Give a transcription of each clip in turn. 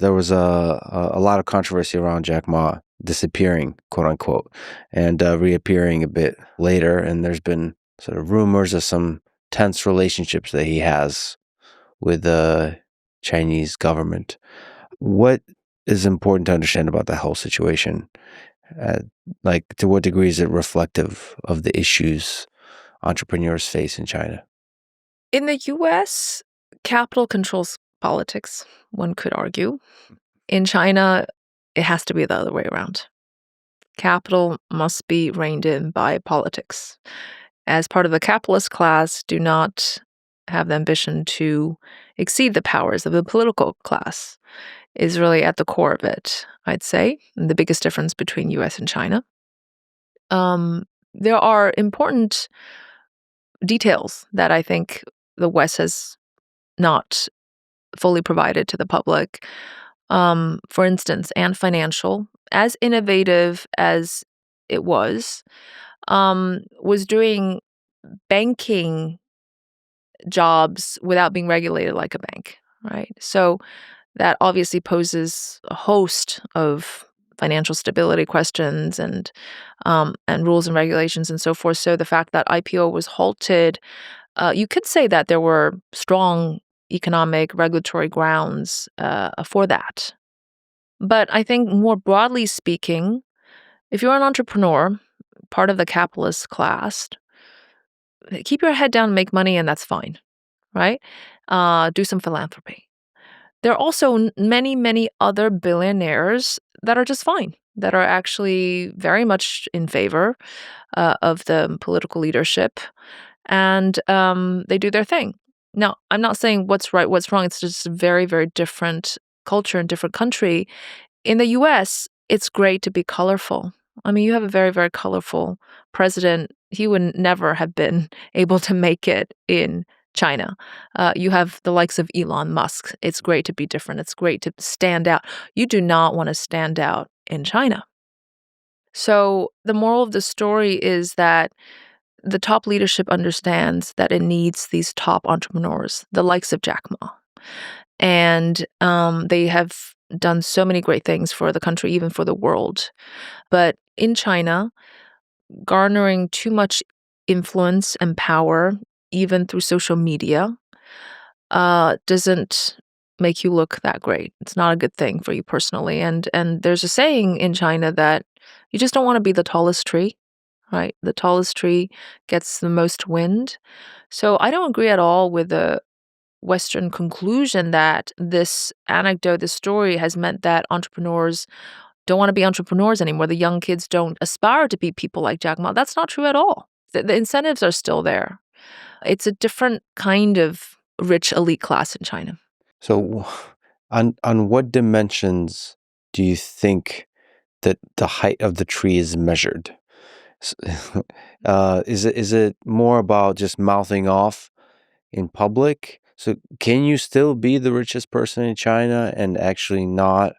there was a lot of controversy around Jack Ma disappearing, quote unquote, and reappearing a bit later. And there's been sort of rumors of some tense relationships that he has with the Chinese government. What is important to understand about that whole situation? Like, to what degree is it reflective of the issues entrepreneurs face in China? In the US, capital controls politics, one could argue. In China, it has to be the other way around. Capital must be reined in by politics. As part of the capitalist class, do not have the ambition to exceed the powers of the political class is really at the core of it, I'd say, and the biggest difference between US and China. There are important details that I think the West has not fully provided to the public. For instance, and financial, as innovative as it was doing banking jobs without being regulated like a bank, right? So that obviously poses a host of financial stability questions and rules and regulations and so forth. So the fact that IPO was halted, you could say that there were strong economic regulatory grounds for that. But I think more broadly speaking, if you're an entrepreneur, part of the capitalist class, keep your head down and make money, and that's fine, right? Do some philanthropy. There are also many, many other billionaires that are just fine, that are actually very much in favor of the political leadership, and they do their thing. Now, I'm not saying what's right, what's wrong. It's just a very, very different culture and different country. In the US, it's great to be colorful. I mean, you have a very, very colorful president. He would never have been able to make it in China. You have the likes of Elon Musk. It's great to be different. It's great to stand out. You do not want to stand out in China. So the moral of the story is that the top leadership understands that it needs these top entrepreneurs, the likes of Jack Ma. And they have done so many great things for the country, even for the world. But in China, garnering too much influence and power, even through social media, doesn't make you look that great. It's not a good thing for you personally. And there's a saying in China that you just don't want to be the tallest tree, right? The tallest tree gets the most wind. So I don't agree at all with the Western conclusion that this anecdote, this story has meant that entrepreneurs don't want to be entrepreneurs anymore. The young kids don't aspire to be people like Jack Ma. That's not true at all. The incentives are still there. It's a different kind of rich elite class in China. So on what dimensions do you think that the height of the tree is measured? Is it more about just mouthing off in public? So can you still be the richest person in China and actually not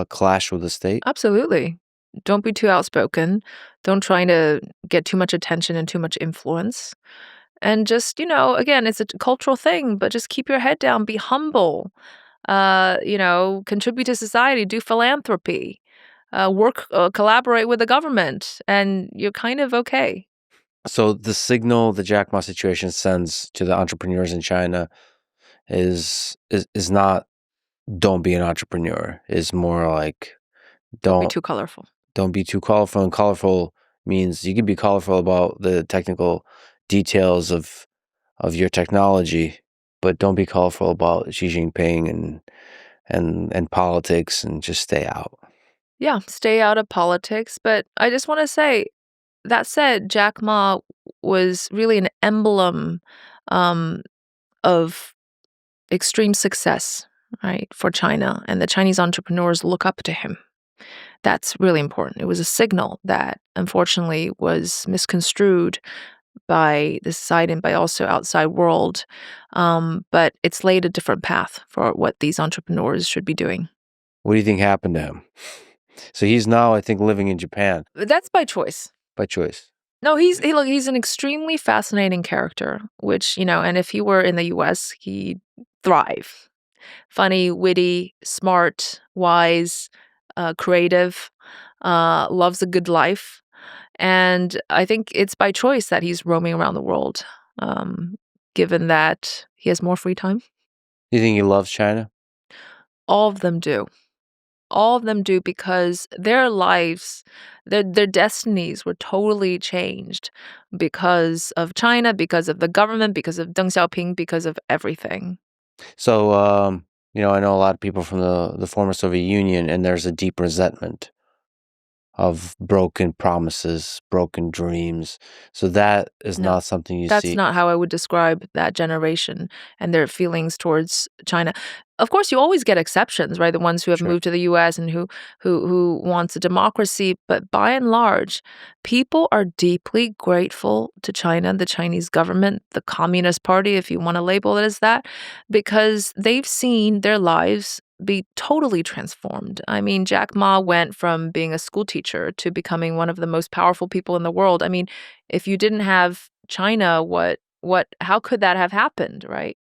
clash with the state? Absolutely. Don't be too outspoken. Don't try to get too much attention and too much influence. And just, again, it's a cultural thing, but just keep your head down, be humble, contribute to society, do philanthropy, collaborate with the government, and you're kind of okay. So the signal the Jack Ma situation sends to the entrepreneurs in China is not don't be an entrepreneur. It's more like Don't be too colorful. Don't be too colorful. And colorful means you can be colorful about the technical details of your technology, but don't be colorful about Xi Jinping and politics, and just stay out. Yeah, stay out of politics. But I just want to say, that said, Jack Ma was really an emblem of extreme success, right, for China, and the Chinese entrepreneurs look up to him. That's really important. It was a signal that, unfortunately, was misconstrued by the society and by also outside world, but it's laid a different path for what these entrepreneurs should be doing. What do you think happened to him? So he's now, I think, living in Japan. That's by choice. By choice. No, he's an extremely fascinating character, which, and if he were in the US, he'd thrive. Funny, witty, smart, wise, creative, loves a good life. And I think it's by choice that he's roaming around the world, um, given that he has more free time. You think he loves China? All of them do. All of them do because their lives, their destinies were totally changed because of China, because of the government, because of Deng Xiaoping, because of everything. So, I know a lot of people from the former Soviet Union, and there's a deep resentment of broken promises, broken dreams. So that is No, not something you that's see. not how I would describe that generation and their feelings towards China. Of course, you always get exceptions, right? The ones who have Sure. moved to the US and who wants a democracy, but by and large, people are deeply grateful to China, the Chinese government, the Communist Party, if you want to label it as that, because they've seen their lives be totally transformed. I mean, Jack Ma went from being a school teacher to becoming one of the most powerful people in the world. I mean, if you didn't have China, how could that have happened, right?